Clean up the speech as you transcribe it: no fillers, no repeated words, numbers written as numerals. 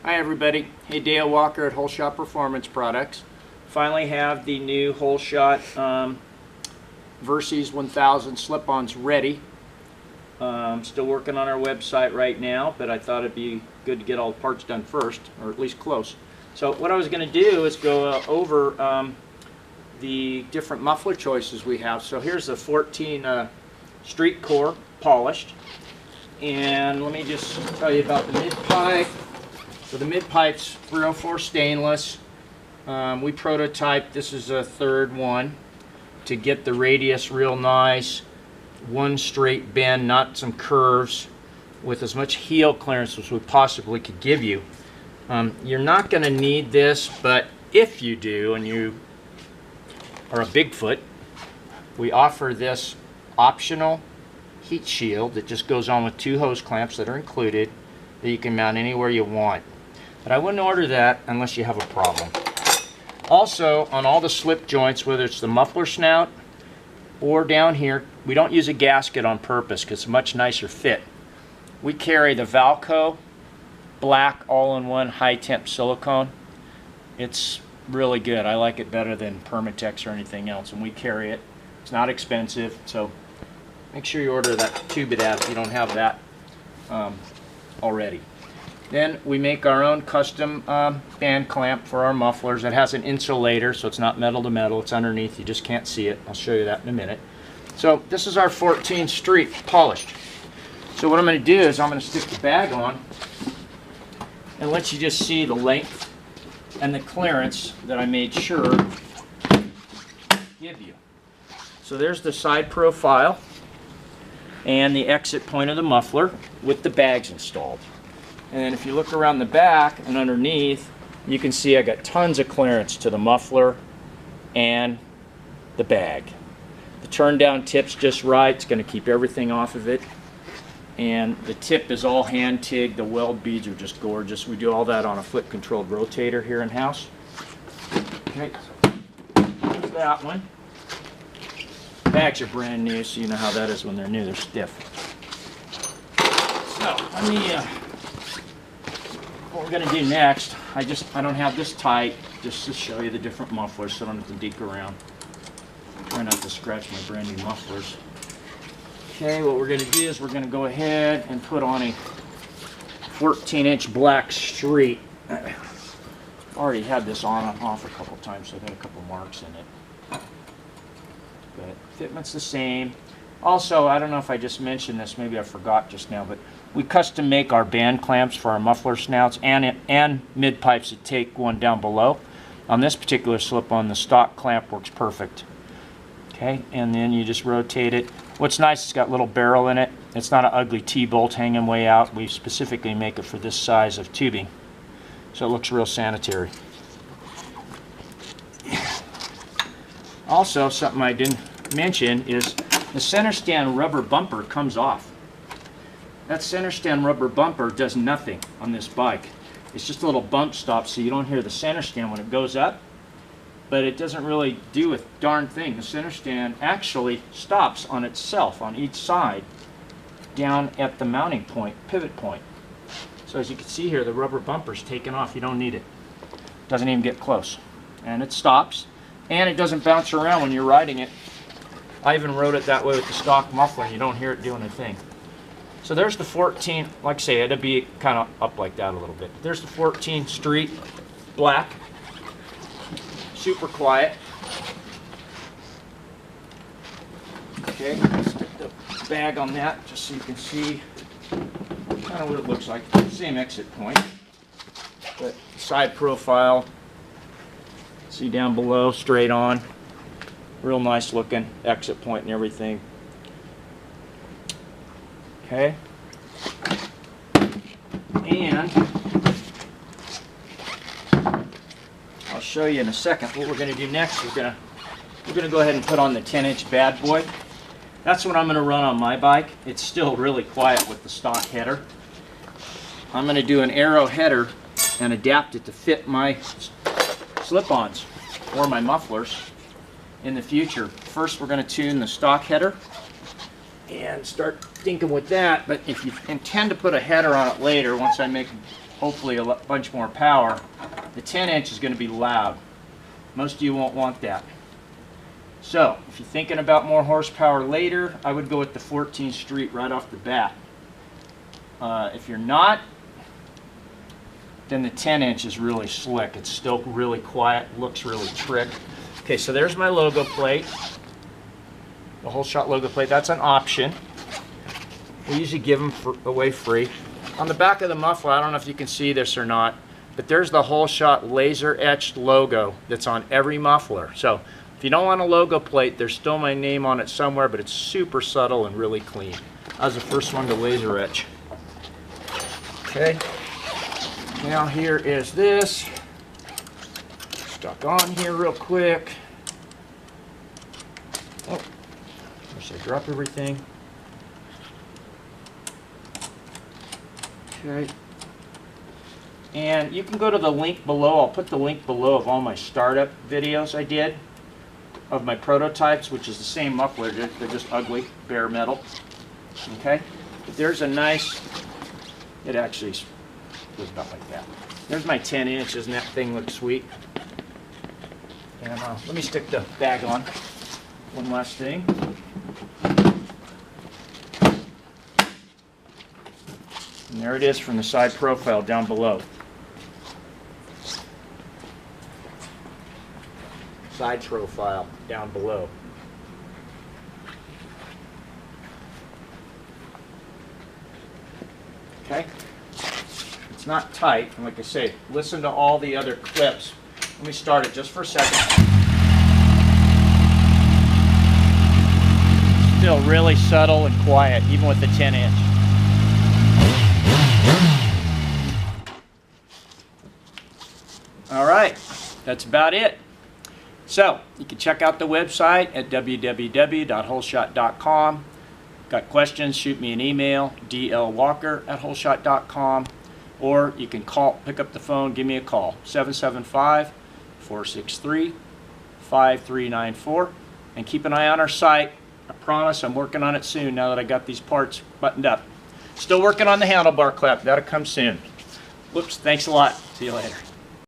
Hi everybody, hey, Dale Walker at Holeshot Performance Products. Finally have the new Holeshot Versys 1000 slip-ons ready. Still working on our website right now, but I thought it'd be good to get all the parts done first, or at least close. So what I was going to do is go over the different muffler choices we have. So here's the 14 street core polished, and let me just tell you about the mid-pipe. So the mid-pipe's 304 stainless. We prototyped, this is a third one, to get the radius real nice, one straight bend, not some curves, with as much heel clearance as we possibly could give you. You're not going to need this, but if you do and you are a Bigfoot, we offer this optional heat shield that just goes on with 2 hose clamps that are included, that you can mount anywhere you want. But I wouldn't order that unless you have a problem. Also, on all the slip joints, whether it's the muffler snout or down here, we don't use a gasket on purpose because it's a much nicer fit. We carry the Valco black all-in-one high-temp silicone. It's really good. I like it better than Permatex or anything else, and we carry it. It's not expensive, so make sure you order that tube it has if you don't have that already. Then we make our own custom band clamp for our mufflers. It has an insulator, so it's not metal to metal. It's underneath. You just can't see it. I'll show you that in a minute. So this is our 14 street polished. So what I'm going to do is I'm going to stick the bag on and let you just see the length and the clearance that I made sure to give you. So there's the side profile and the exit point of the muffler with the bags installed. And then if you look around the back and underneath, you can see I got tons of clearance to the muffler and the bag. The turn down tip's just right. It's going to keep everything off of it. And the tip is all hand TIG. The weld beads are just gorgeous. We do all that on a foot controlled rotator here in house. Okay, so there's that one. Bags are brand new, so you know how that is when they're new. They're stiff. So let me what we're going to do next, I don't have this tight, just to show you the different mufflers so I don't have to deke around. Try not to scratch my brand new mufflers. Okay, what we're going to do is we're going to go ahead and put on a 14-inch black street. I've already had this on and off a couple times, so I've got a couple marks in it. But fitment's the same. Also, I don't know if I just mentioned this, maybe I forgot just now, but we custom make our band clamps for our muffler snouts and mid pipes that take one down below. On this particular slip-on, the stock clamp works perfect. Okay, and then you just rotate it. What's nice, it's got a little barrel in it. It's not an ugly T-bolt hanging way out. We specifically make it for this size of tubing, so it looks real sanitary. Also, something I didn't mention is the center stand rubber bumper comes off. That center stand rubber bumper does nothing on this bike. It's just a little bump stop so you don't hear the center stand when it goes up, but it doesn't really do a darn thing. The center stand actually stops on itself on each side down at the mounting point, pivot point. So as you can see here, the rubber bumper's taken off. You don't need it. Doesn't even get close. And it stops, and it doesn't bounce around when you're riding it. I even rode it that way with the stock muffler, and you don't hear it doing a thing. So there's the 14, like I say, it'll be kind of up like that a little bit. There's the 14 street black, super quiet. Okay, stick the bag on that just so you can see kind of what it looks like. Same exit point, but side profile, see down below, straight on. Real nice looking exit point and everything. Okay, and I'll show you in a second what we're going to do next. We're going to go ahead and put on the 10-inch bad boy. That's what I'm going to run on my bike. It's still really quiet with the stock header. I'm going to do an arrow header and adapt it to fit my slip-ons or my mufflers in the future. First, we're going to tune the stock header and start thinking with that, but if you intend to put a header on it later, once I make hopefully a bunch more power. The 10-inch is going to be loud. Most of you won't want that. So if you're thinking about more horsepower later, I would go with the 14th Street right off the bat. If you're not, then the 10-inch is really slick. It's still really quiet, looks really trick. Okay, so there's my logo plate. The Holeshot logo plate, that's an option. We usually give them away free. On the back of the muffler, I don't know if you can see this or not, but there's the Holeshot laser etched logo that's on every muffler. So if you don't want a logo plate, there's still my name on it somewhere, but it's super subtle and really clean. I was the first one to laser etch. Okay, now here is this. Stuck on here real quick. Oh, of course I drop everything. Okay. And you can go to the link below. I'll put the link below of all my startup videos I did of my prototypes, which is the same muffler. They're just ugly, bare metal. Okay? But there's a nice, it actually goes about like that. There's my 10-inch. Doesn't that thing look sweet? And let me stick the bag on. One last thing. And there it is from the side profile down below. Side profile down below. Okay? It's not tight, and like I say, listen to all the other clips. Let me start it just for a second. Still really subtle and quiet, even with the 10-inch. All right, that's about it. So, you can check out the website at www.holeshot.com. Got questions, shoot me an email, dlwalker@holeshot.com, or you can pick up the phone, give me a call, 775-463-5394, and keep an eye on our site. I promise I'm working on it soon now that I got these parts buttoned up. Still working on the handlebar clip, that'll come soon. Whoops, thanks a lot. See you later.